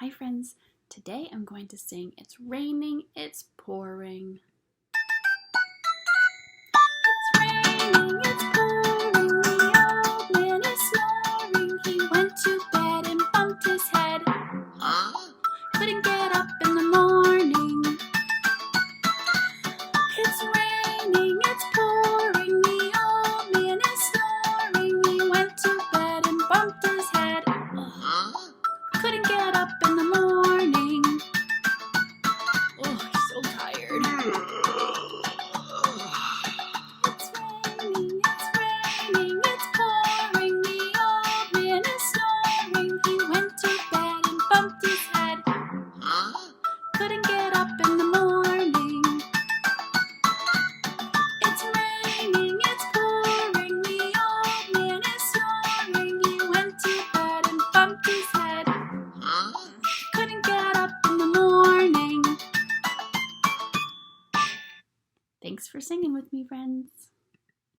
Hi friends, today I'm going to sing It's Raining, It's Pouring. It's raining, it's pouring, the old man is snoring. He went to bed and bumped his head. Couldn't get up in the morning. It's raining, it's pouring, the old man is snoring. He went to bed and bumped his head. Couldn't get up in the morning. Oh, he's so tired. It's raining, it's pouring, the old man is snoring. He went to bed and bumped his head. Couldn't get up in the morning. It's raining, it's pouring, the old man is snoring. He went to bed and bumped his head. Couldn't get up in the morning. Thanks for singing with me, friends.